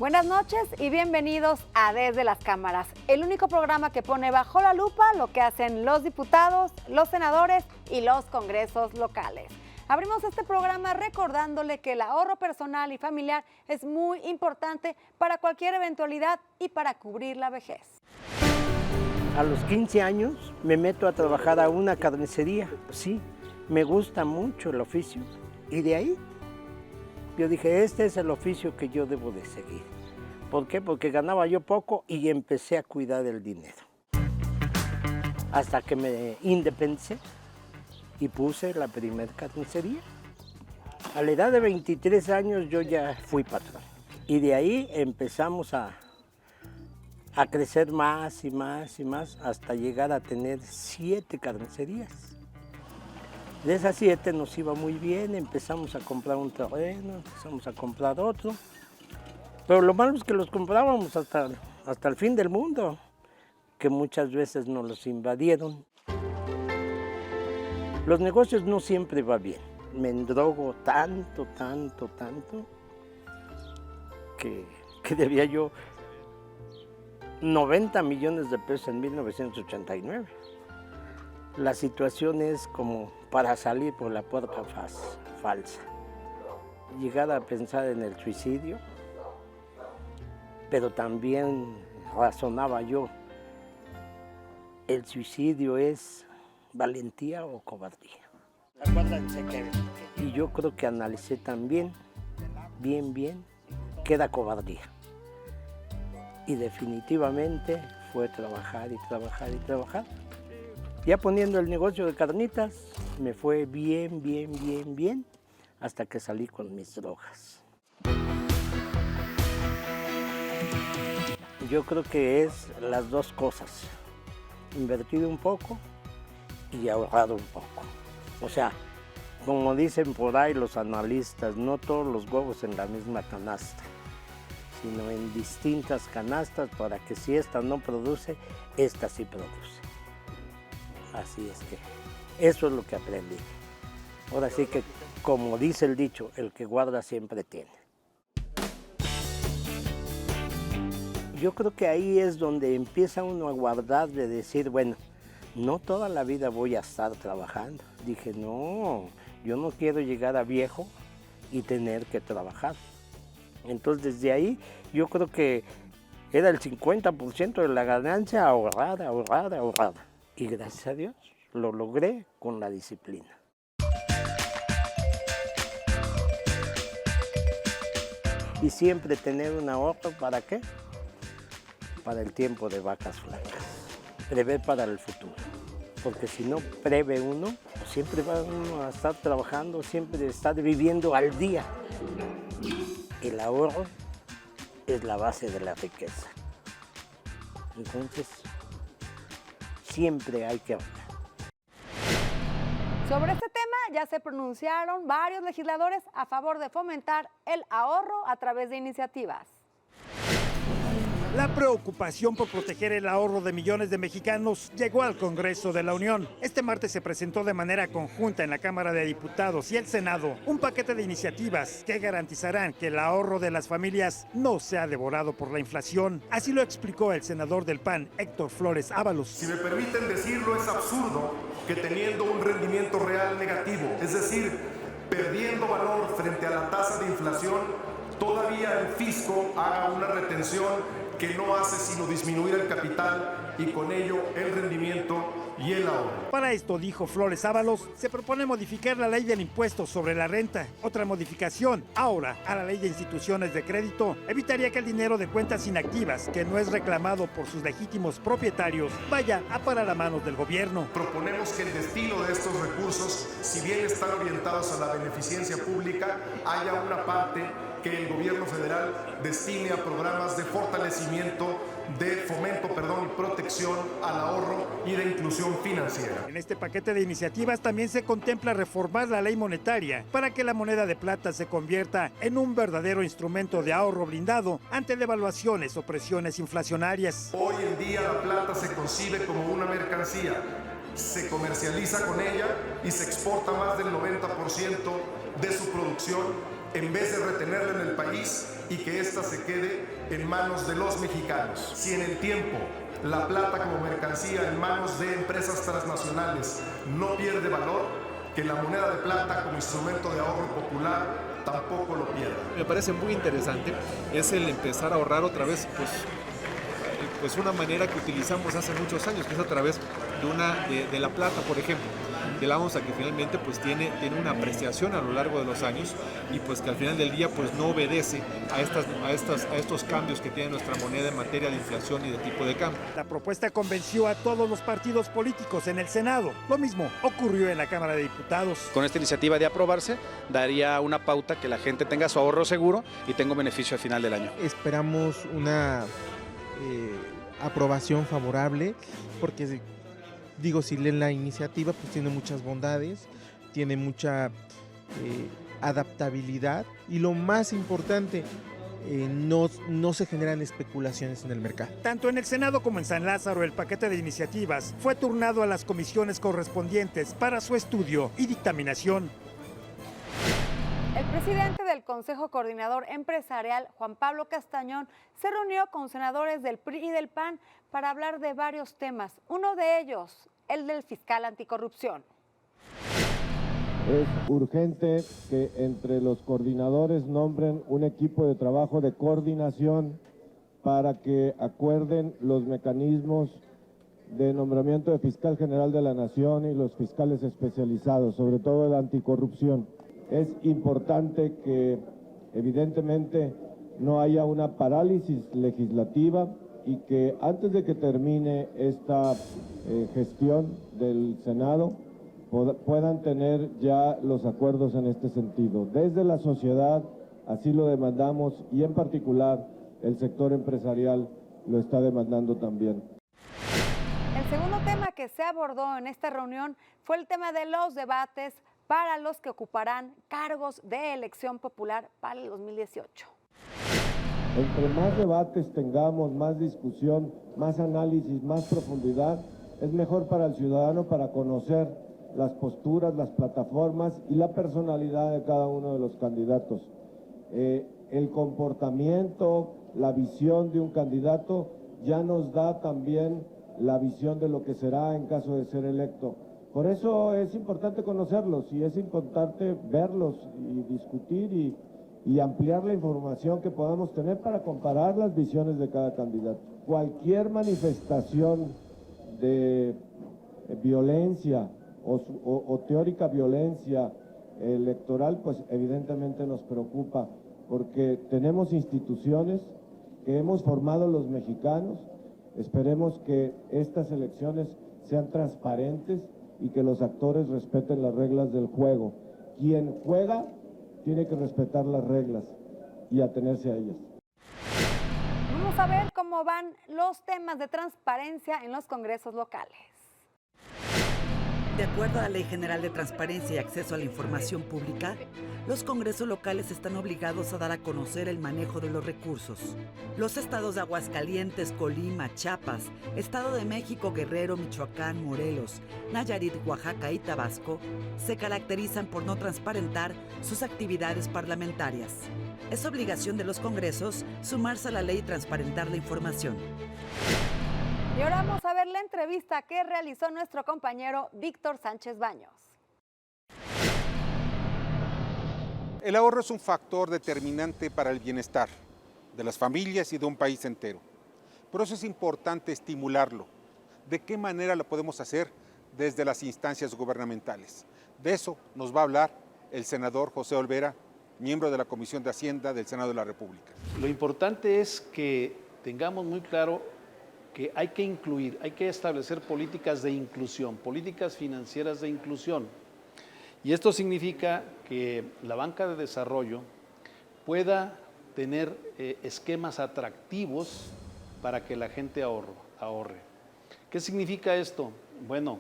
Buenas noches y bienvenidos a Desde las Cámaras, el único programa que pone bajo la lupa lo que hacen los diputados, los senadores y los congresos locales. Abrimos este programa recordándole que el ahorro personal y familiar es muy importante para cualquier eventualidad y para cubrir la vejez. A los 15 años me meto a trabajar a una carnicería. Sí, me gusta mucho el oficio. Y de ahí yo dije, este es el oficio que yo debo de seguir. ¿Por qué? Porque ganaba yo poco y empecé a cuidar el dinero. Hasta que me independicé y puse la primera carnicería. A la edad de 23 años yo ya fui patrón. Y de ahí empezamos a crecer más y más y más hasta llegar a tener 7 carnicerías. De esas 7 nos iba muy bien, empezamos a comprar un terreno, empezamos a comprar otro. Pero lo malo es que los comprábamos hasta el fin del mundo, que muchas veces nos los invadieron. Los negocios no siempre va bien. Me endrogo tanto, que debía yo 90 millones de pesos en 1989. La situación es como para salir por la puerta falsa. Llegar a pensar en el suicidio, pero también razonaba yo, el suicidio es valentía o cobardía. Acuérdense que, y yo creo que analicé también, bien, que era cobardía. Y definitivamente fue trabajar. Ya poniendo el negocio de carnitas, me fue bien, hasta que salí con mis drogas. Yo creo que es las dos cosas, invertir un poco y ahorrar un poco. O sea, como dicen por ahí los analistas, no todos los huevos en la misma canasta, sino en distintas canastas para que si esta no produce, esta sí produce. Así es que eso es lo que aprendí. Ahora sí que, como dice el dicho, el que guarda siempre tiene. Yo creo que ahí es donde empieza uno a guardar, de decir, bueno, no toda la vida voy a estar trabajando. Dije, no, yo no quiero llegar a viejo y tener que trabajar. Entonces, desde ahí, yo creo que era el 50% de la ganancia ahorrada. Y gracias a Dios, lo logré con la disciplina. Y siempre tener un ahorro, ¿para qué? Para el tiempo de vacas flacas. Prever para el futuro. Porque si no prevé uno, siempre va uno a estar trabajando, siempre estar viviendo al día. El ahorro es la base de la riqueza. Entonces, siempre hay que ahorrar. Sobre este tema ya se pronunciaron varios legisladores a favor de fomentar el ahorro a través de iniciativas. La preocupación por proteger el ahorro de millones de mexicanos llegó al Congreso de la Unión. Este martes se presentó de manera conjunta en la Cámara de Diputados y el Senado un paquete de iniciativas que garantizarán que el ahorro de las familias no sea devorado por la inflación. Así lo explicó el senador del PAN, Héctor Flores Ábalos. Si me permiten decirlo, es absurdo que teniendo un rendimiento real negativo, es decir, perdiendo valor frente a la tasa de inflación, todavía el fisco haga una retención que no hace sino disminuir el capital y con ello el rendimiento y el ahorro. Para esto, dijo Flores Ábalos, se propone modificar la ley del impuesto sobre la renta. Otra modificación, ahora, a la ley de instituciones de crédito, evitaría que el dinero de cuentas inactivas, que no es reclamado por sus legítimos propietarios, vaya a parar a manos del gobierno. Proponemos que el destino de estos recursos, si bien están orientados a la beneficencia pública, haya una parte que el gobierno federal destine a programas de fortalecimiento, de fomento, y protección al ahorro y de inclusión financiera. En este paquete de iniciativas también se contempla reformar la ley monetaria para que la moneda de plata se convierta en un verdadero instrumento de ahorro blindado ante devaluaciones o presiones inflacionarias. Hoy en día la plata se concibe como una mercancía, se comercializa con ella y se exporta más del 90% de su producción en vez de retenerla en el país y que ésta se quede en manos de los mexicanos. Si en el tiempo la plata como mercancía en manos de empresas transnacionales no pierde valor, que la moneda de plata como instrumento de ahorro popular tampoco lo pierda. Me parece muy interesante es el empezar a ahorrar otra vez, pues una manera que utilizamos hace muchos años, que es a través de la plata, por ejemplo, de la onza, que finalmente pues tiene una apreciación a lo largo de los años y pues que al final del día pues no obedece a estos cambios que tiene nuestra moneda en materia de inflación y de tipo de cambio. La propuesta convenció a todos los partidos políticos en el Senado. Lo mismo ocurrió en la Cámara de Diputados. Con esta iniciativa de aprobarse, daría una pauta que la gente tenga su ahorro seguro y tenga un beneficio al final del año. Esperamos una aprobación favorable, porque si leen la iniciativa, pues tiene muchas bondades, tiene mucha adaptabilidad y lo más importante, no se generan especulaciones en el mercado. Tanto en el Senado como en San Lázaro, el paquete de iniciativas fue turnado a las comisiones correspondientes para su estudio y dictaminación. El presidente del Consejo Coordinador Empresarial, Juan Pablo Castañón, se reunió con senadores del PRI y del PAN para hablar de varios temas. Uno de ellos, el del fiscal anticorrupción. Es urgente que entre los coordinadores nombren un equipo de trabajo de coordinación para que acuerden los mecanismos de nombramiento de fiscal general de la Nación y los fiscales especializados, sobre todo el anticorrupción. Es importante que evidentemente no haya una parálisis legislativa y que antes de que termine esta gestión del Senado puedan tener ya los acuerdos en este sentido. Desde la sociedad así lo demandamos y en particular el sector empresarial lo está demandando también. El segundo tema que se abordó en esta reunión fue el tema de los debates para los que ocuparán cargos de elección popular para el 2018. Entre más debates tengamos, más discusión, más análisis, más profundidad, es mejor para el ciudadano para conocer las posturas, las plataformas y la personalidad de cada uno de los candidatos. El comportamiento, la visión de un candidato ya nos da también la visión de lo que será en caso de ser electo. Por eso es importante conocerlos y es importante verlos y discutir y ampliar la información que podamos tener para comparar las visiones de cada candidato. Cualquier manifestación de violencia o teórica violencia electoral, pues evidentemente nos preocupa, porque tenemos instituciones que hemos formado los mexicanos. Esperemos que estas elecciones sean transparentes y que los actores respeten las reglas del juego. Quien juega tiene que respetar las reglas y atenerse a ellas. Vamos a ver cómo van los temas de transparencia en los congresos locales. De acuerdo a la Ley General de Transparencia y Acceso a la Información Pública, los congresos locales están obligados a dar a conocer el manejo de los recursos. Los estados de Aguascalientes, Colima, Chiapas, Estado de México, Guerrero, Michoacán, Morelos, Nayarit, Oaxaca y Tabasco se caracterizan por no transparentar sus actividades parlamentarias. Es obligación de los congresos sumarse a la ley y transparentar la información. Y ahora vamos a ver la entrevista que realizó nuestro compañero Víctor Sánchez Baños. El ahorro es un factor determinante para el bienestar de las familias y de un país entero. Por eso es importante estimularlo. ¿De qué manera lo podemos hacer? Desde las instancias gubernamentales. De eso nos va a hablar el senador José Olvera, miembro de la Comisión de Hacienda del Senado de la República. Lo importante es que tengamos muy claro que hay que incluir, hay que establecer políticas de inclusión, políticas financieras de inclusión. Y esto significa que la banca de desarrollo pueda tener esquemas atractivos para que la gente ahorre. ¿Qué significa esto? Bueno,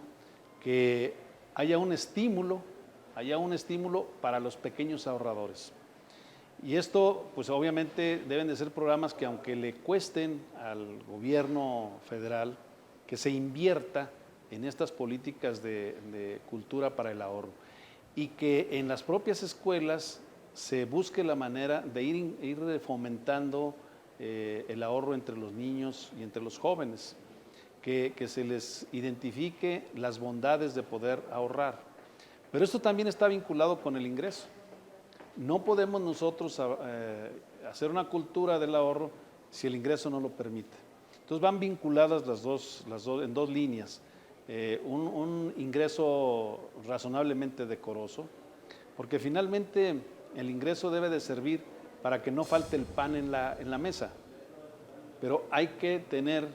que haya un estímulo para los pequeños ahorradores. Y esto, pues obviamente deben de ser programas que aunque le cuesten al gobierno federal, que se invierta en estas políticas de cultura para el ahorro y que en las propias escuelas se busque la manera de ir fomentando el ahorro entre los niños y entre los jóvenes, que se les identifique las bondades de poder ahorrar. Pero esto también está vinculado con el ingreso. No podemos nosotros hacer una cultura del ahorro si el ingreso no lo permite. Entonces van vinculadas las dos en dos líneas. Un ingreso razonablemente decoroso, porque finalmente el ingreso debe de servir para que no falte el pan en la mesa, pero hay que tener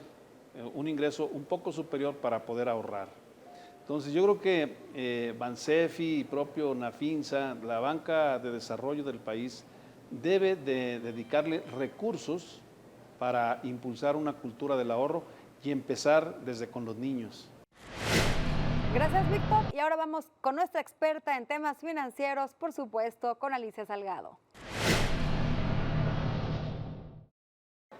un ingreso un poco superior para poder ahorrar. Entonces yo creo que Bansefi y propio Nafinsa, la banca de desarrollo del país, debe de dedicarle recursos para impulsar una cultura del ahorro y empezar desde con los niños. Gracias, Víctor. Y ahora vamos con nuestra experta en temas financieros, por supuesto, con Alicia Salgado.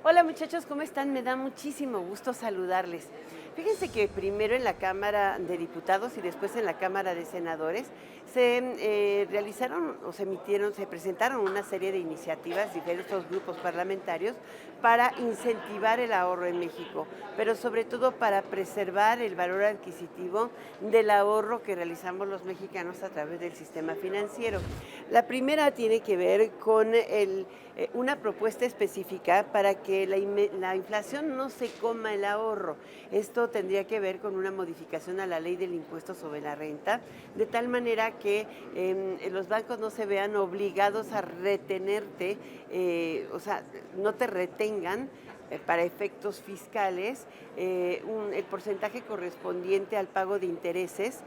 Hola muchachos, ¿cómo están? Me da muchísimo gusto saludarles. Fíjense que primero en la Cámara de Diputados y después en la Cámara de Senadores se realizaron o se presentaron una serie de iniciativas, diversos grupos parlamentarios, para incentivar el ahorro en México, pero sobre todo para preservar el valor adquisitivo del ahorro que realizamos los mexicanos a través del sistema financiero. La primera tiene que ver con una propuesta específica para que la inflación no se coma el ahorro. Esto tendría que ver con una modificación a la ley del impuesto sobre la renta, de tal manera que los bancos no se vean obligados a retenerte, o sea, no te retengan para efectos fiscales el porcentaje correspondiente al pago de intereses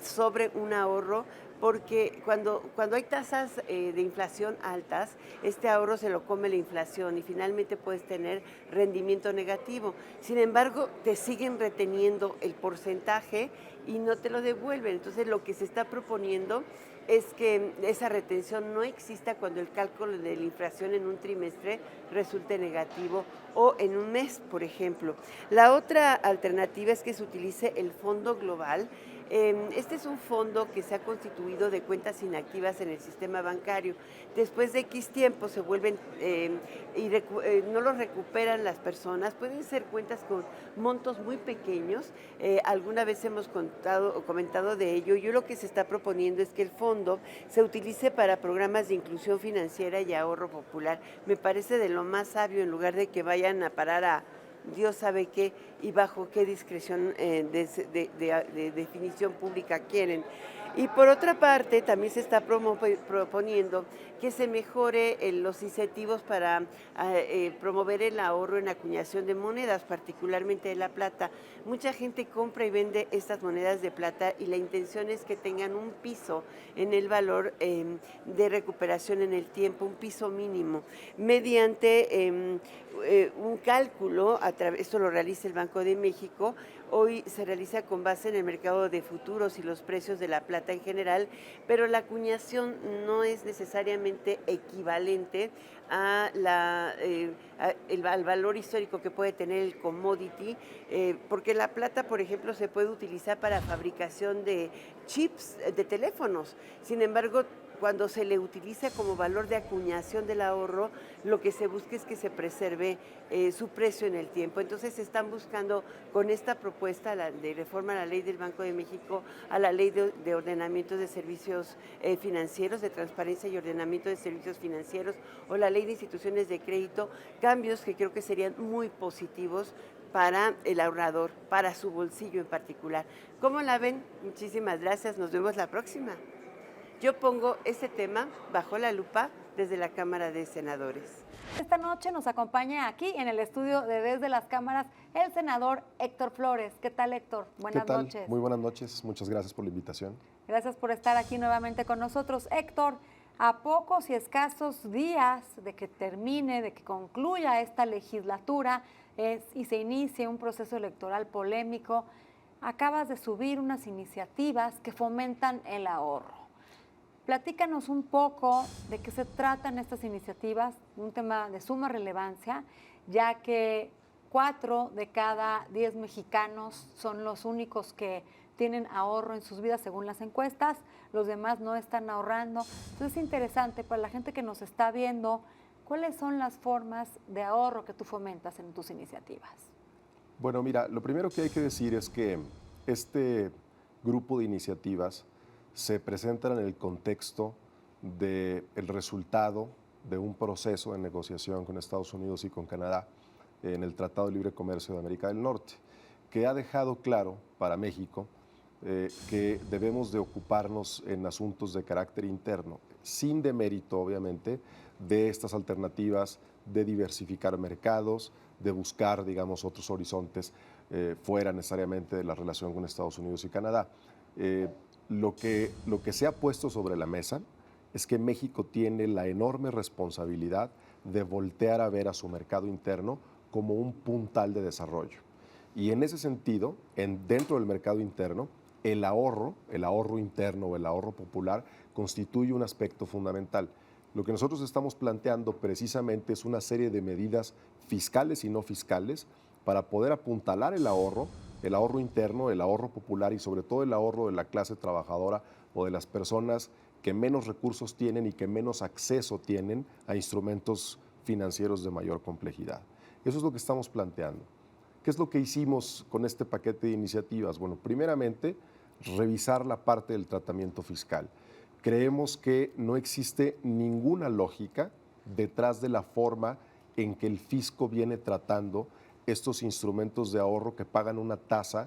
sobre un ahorro, porque cuando hay tasas de inflación altas, este ahorro se lo come la inflación y finalmente puedes tener rendimiento negativo. Sin embargo, te siguen reteniendo el porcentaje y no te lo devuelven. Entonces, lo que se está proponiendo es que esa retención no exista cuando el cálculo de la inflación en un trimestre resulte negativo o en un mes, por ejemplo. La otra alternativa es que se utilice el Fondo Global. Este es un fondo que se ha constituido de cuentas inactivas en el sistema bancario. Después de X tiempo se vuelven no los recuperan las personas. Pueden ser cuentas con montos muy pequeños. Alguna vez hemos comentado de ello. Yo lo que se está proponiendo es que el fondo se utilice para programas de inclusión financiera y ahorro popular. Me parece de lo más sabio, en lugar de que vayan a parar a Dios sabe qué y bajo qué discreción de definición pública quieren. Y por otra parte, también se está proponiendo que se mejore los incentivos para promover el ahorro en acuñación de monedas, particularmente de la plata. Mucha gente compra y vende estas monedas de plata y la intención es que tengan un piso en el valor de recuperación en el tiempo, un piso mínimo, mediante un cálculo, esto lo realiza el Banco de México. Hoy se realiza con base en el mercado de futuros y los precios de la plata en general, pero la acuñación no es necesariamente equivalente al valor histórico que puede tener el commodity, porque la plata, por ejemplo, se puede utilizar para fabricación de chips de teléfonos. Sin embargo, cuando se le utiliza como valor de acuñación del ahorro, lo que se busca es que se preserve su precio en el tiempo. Entonces se están buscando con esta propuesta de reforma a la ley del Banco de México, a la ley de ordenamiento de servicios financieros, de transparencia y ordenamiento de servicios financieros, o la ley de instituciones de crédito, cambios que creo que serían muy positivos para el ahorrador, para su bolsillo en particular. ¿Cómo la ven? Muchísimas gracias, nos vemos la próxima. Yo pongo este tema bajo la lupa desde la Cámara de Senadores. Esta noche nos acompaña aquí en el estudio de Desde las Cámaras el senador Héctor Flores. ¿Qué tal, Héctor? Buenas noches. Muy buenas noches, muchas gracias por la invitación. Gracias por estar aquí nuevamente con nosotros. Héctor, a pocos y escasos días de que termine, de que concluya esta legislatura y se inicie un proceso electoral polémico, acabas de subir unas iniciativas que fomentan el ahorro. Platícanos un poco de qué se tratan estas iniciativas, un tema de suma relevancia, ya que 4 de cada 10 mexicanos son los únicos que tienen ahorro en sus vidas según las encuestas, los demás no están ahorrando. Entonces es interesante para la gente que nos está viendo, ¿cuáles son las formas de ahorro que tú fomentas en tus iniciativas? Bueno, mira, lo primero que hay que decir es que este grupo de iniciativas se presentan en el contexto del resultado de un proceso de negociación con Estados Unidos y con Canadá en el Tratado de Libre Comercio de América del Norte, que ha dejado claro para México que debemos de ocuparnos en asuntos de carácter interno, sin demérito, obviamente, de estas alternativas de diversificar mercados, de buscar, digamos, otros horizontes fuera necesariamente de la relación con Estados Unidos y Canadá. Lo que se ha puesto sobre la mesa es que México tiene la enorme responsabilidad de voltear a ver a su mercado interno como un puntal de desarrollo. Y en ese sentido, dentro del mercado interno, el ahorro interno o el ahorro popular constituye un aspecto fundamental. Lo que nosotros estamos planteando precisamente es una serie de medidas fiscales y no fiscales para poder apuntalar el ahorro interno, el ahorro popular y sobre todo el ahorro de la clase trabajadora o de las personas que menos recursos tienen y que menos acceso tienen a instrumentos financieros de mayor complejidad. Eso es lo que estamos planteando. ¿Qué es lo que hicimos con este paquete de iniciativas? Bueno, primeramente, revisar la parte del tratamiento fiscal. Creemos que no existe ninguna lógica detrás de la forma en que el fisco viene tratando estos instrumentos de ahorro que pagan una tasa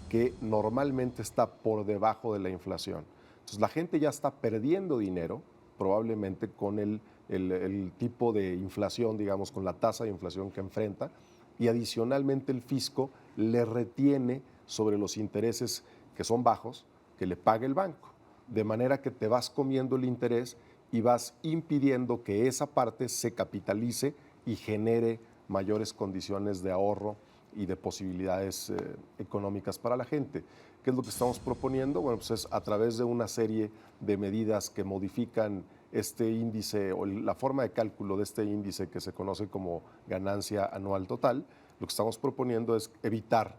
que normalmente está por debajo de la inflación. Entonces la gente ya está perdiendo dinero, probablemente con el tipo de inflación, digamos, con la tasa de inflación que enfrenta, y adicionalmente el fisco le retiene sobre los intereses que son bajos, que le pague el banco. De manera que te vas comiendo el interés y vas impidiendo que esa parte se capitalice y genere mayores condiciones de ahorro y de posibilidades económicas para la gente. ¿Qué es lo que estamos proponiendo? Bueno, pues es a través de una serie de medidas que modifican este índice o la forma de cálculo de este índice que se conoce como ganancia anual total. Lo que estamos proponiendo es evitar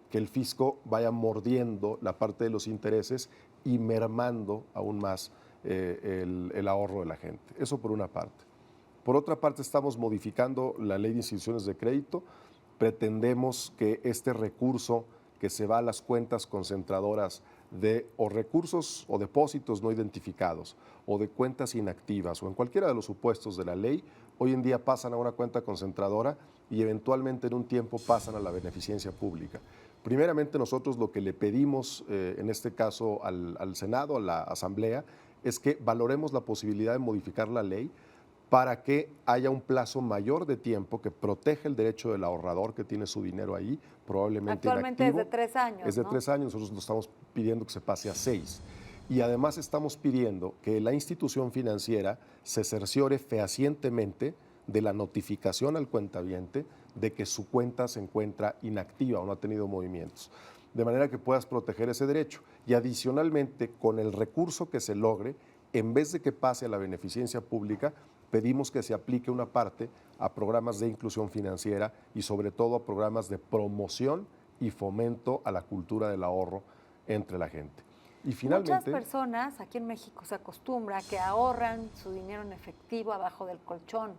que el fisco vaya mordiendo la parte de los intereses y mermando aún más el ahorro de la gente. Eso por una parte. Por otra parte, estamos modificando la ley de instituciones de crédito. Pretendemos que este recurso que se va a las cuentas concentradoras de o recursos o depósitos no identificados o de cuentas inactivas o en cualquiera de los supuestos de la ley, hoy en día pasan a una cuenta concentradora y eventualmente en un tiempo pasan a la beneficencia pública. Primeramente nosotros lo que le pedimos en este caso al Senado, a la Asamblea, es que valoremos la posibilidad de modificar la ley para que haya un plazo mayor de tiempo que proteja el derecho del ahorrador que tiene su dinero ahí, probablemente actualmente inactivo. es de 3 años. Es de ¿no? 3 años, nosotros lo estamos pidiendo que se pase a 6. Y además estamos pidiendo que la institución financiera se cerciore fehacientemente de la notificación al cuentaviente de que su cuenta se encuentra inactiva o no ha tenido movimientos, de manera que puedas proteger ese derecho. Y adicionalmente, con el recurso que se logre, en vez de que pase a la beneficencia pública, pedimos que se aplique una parte a programas de inclusión financiera y sobre todo a programas de promoción y fomento a la cultura del ahorro entre la gente. Y finalmente, muchas personas aquí en México se acostumbra a que ahorran su dinero en efectivo abajo del colchón.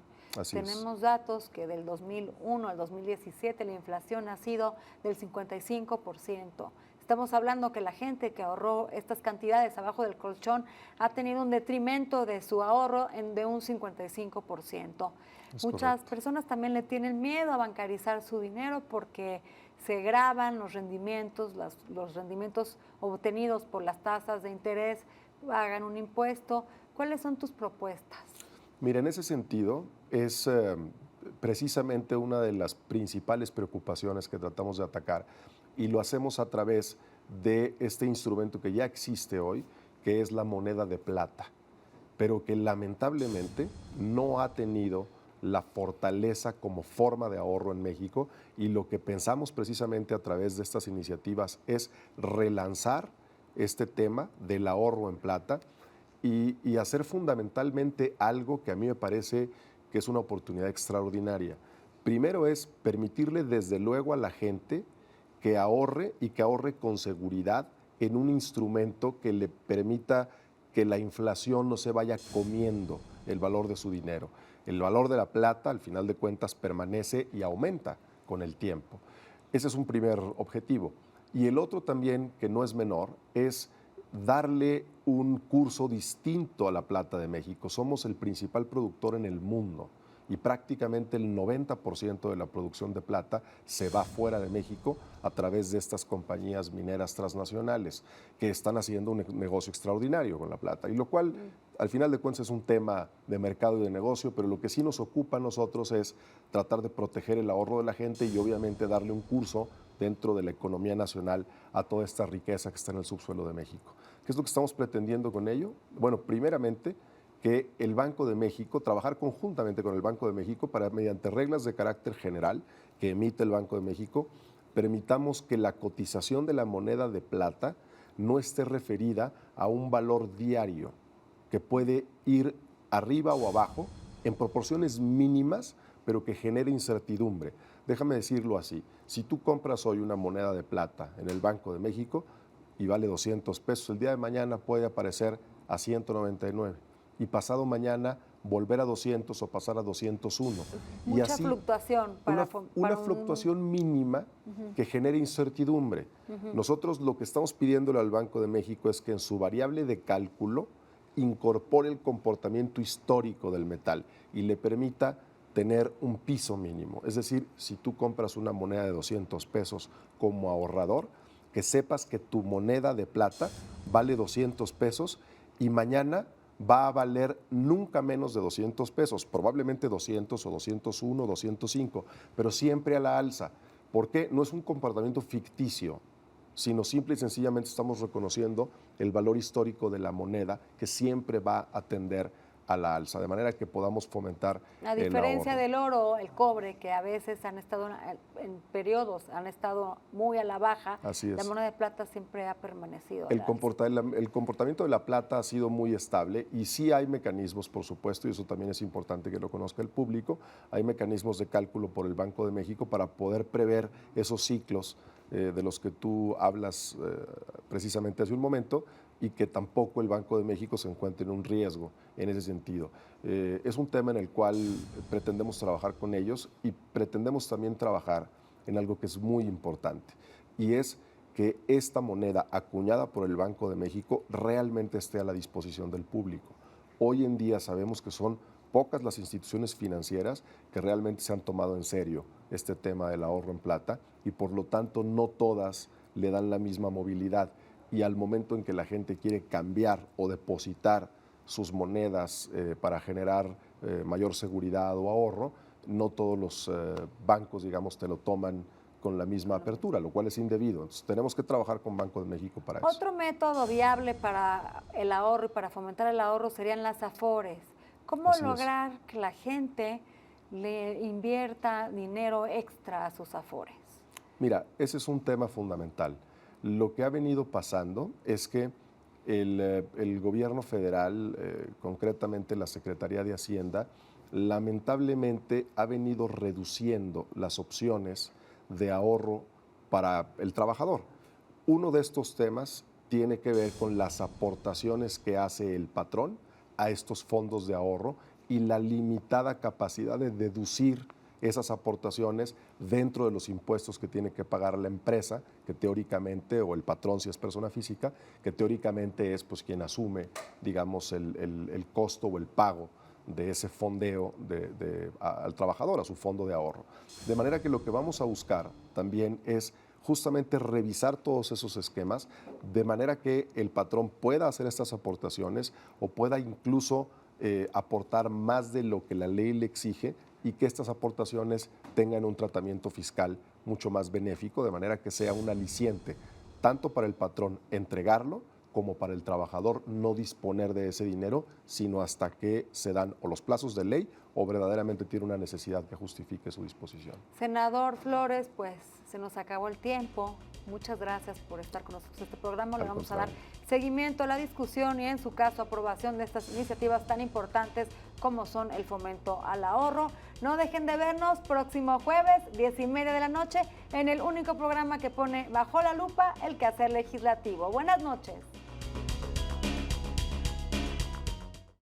Tenemos datos que del 2001 al 2017 la inflación ha sido del 55%. Estamos hablando que la gente que ahorró estas cantidades abajo del colchón ha tenido un detrimento de su ahorro de un 55%. Muchas personas también le tienen miedo a bancarizar su dinero porque se graban los rendimientos obtenidos por las tasas de interés, pagan un impuesto. ¿Cuáles son tus propuestas? Mira, en ese sentido es precisamente una de las principales preocupaciones que tratamos de atacar y lo hacemos a través de este instrumento que ya existe hoy, que es la moneda de plata, pero que lamentablemente no ha tenido la fortaleza como forma de ahorro en México y lo que pensamos precisamente a través de estas iniciativas es relanzar este tema del ahorro en plata y hacer fundamentalmente algo que a mí me parece que es una oportunidad extraordinaria. Primero es permitirle desde luego a la gente que ahorre y que ahorre con seguridad en un instrumento que le permita que la inflación no se vaya comiendo el valor de su dinero. El valor de la plata, al final de cuentas, permanece y aumenta con el tiempo. Ese es un primer objetivo. Y el otro también, que no es menor, es darle un curso distinto a la plata de México. Somos el principal productor en el mundo y prácticamente el 90% de la producción de plata se va fuera de México a través de estas compañías mineras transnacionales que están haciendo un negocio extraordinario con la plata, y lo cual al final de cuentas es un tema de mercado y de negocio, pero lo que sí nos ocupa a nosotros es tratar de proteger el ahorro de la gente y obviamente darle un curso dentro de la economía nacional a toda esta riqueza que está en el subsuelo de México. ¿Qué es lo que estamos pretendiendo con ello? Bueno, primeramente, que el Banco de México, trabajar conjuntamente con el Banco de México para, mediante reglas de carácter general que emite el Banco de México, permitamos que la cotización de la moneda de plata no esté referida a un valor diario que puede ir arriba o abajo en proporciones mínimas, pero que genere incertidumbre. Déjame decirlo así, si tú compras hoy una moneda de plata en el Banco de México y vale 200 pesos, el día de mañana puede aparecer a 199 y pasado mañana volver a 200 o pasar a 201. Mucha y así, fluctuación. Una fluctuación mínima que genere incertidumbre. Nosotros lo que estamos pidiéndole al Banco de México es que en su variable de cálculo incorpore el comportamiento histórico del metal y le permita tener un piso mínimo. Es decir, si tú compras una moneda de 200 pesos como ahorrador, que sepas que tu moneda de plata vale 200 pesos y mañana va a valer nunca menos de 200 pesos, probablemente 200 o 201, 205, pero siempre a la alza. ¿Por qué? No es un comportamiento ficticio, sino simple y sencillamente estamos reconociendo el valor histórico de la moneda que siempre va a tender a la alza, de manera que podamos fomentar a diferencia del oro, el cobre, que a veces han estado en periodos, han estado muy a la baja. Así es. La moneda de plata siempre ha permanecido. El comportamiento de la plata ha sido muy estable y sí hay mecanismos, por supuesto, y eso también es importante que lo conozca el público, hay mecanismos de cálculo por el Banco de México para poder prever esos ciclos de los que tú hablas precisamente hace un momento, y que tampoco el Banco de México se encuentre en un riesgo en ese sentido. Es un tema en el cual pretendemos trabajar con ellos y pretendemos también trabajar en algo que es muy importante, y es que esta moneda acuñada por el Banco de México realmente esté a la disposición del público. Hoy en día sabemos que son pocas las instituciones financieras que realmente se han tomado en serio este tema del ahorro en plata y por lo tanto no todas le dan la misma movilidad. Y al momento en que la gente quiere cambiar o depositar sus monedas para generar mayor seguridad o ahorro, no todos los bancos, digamos, te lo toman con la misma apertura, lo cual es indebido. Entonces, tenemos que trabajar con Banco de México para eso. Otro método viable para el ahorro y para fomentar el ahorro serían las afores. ¿Cómo lograr que la gente le invierta dinero extra a sus afores? Mira, ese es un tema fundamental. Lo que ha venido pasando es que el gobierno federal, concretamente la Secretaría de Hacienda, lamentablemente ha venido reduciendo las opciones de ahorro para el trabajador. Uno de estos temas tiene que ver con las aportaciones que hace el patrón a estos fondos de ahorro y la limitada capacidad de deducir esas aportaciones dentro de los impuestos que tiene que pagar la empresa, que teóricamente, o el patrón si es persona física, que teóricamente es pues quien asume, digamos, el costo o el pago de ese fondeo al trabajador, a su fondo de ahorro. De manera que lo que vamos a buscar también es justamente revisar todos esos esquemas, de manera que el patrón pueda hacer estas aportaciones o pueda incluso aportar más de lo que la ley le exige, y que estas aportaciones tengan un tratamiento fiscal mucho más benéfico, de manera que sea un aliciente tanto para el patrón entregarlo como para el trabajador no disponer de ese dinero, sino hasta que se dan o los plazos de ley o verdaderamente tiene una necesidad que justifique su disposición. Senador Flores, pues se nos acabó el tiempo. Muchas gracias por estar con nosotros en este programa. Le vamos a dar seguimiento a la discusión y, en su caso, aprobación de estas iniciativas tan importantes como son el fomento al ahorro. No dejen de vernos próximo jueves, 10:30 de la noche, en el único programa que pone bajo la lupa el quehacer legislativo. Buenas noches.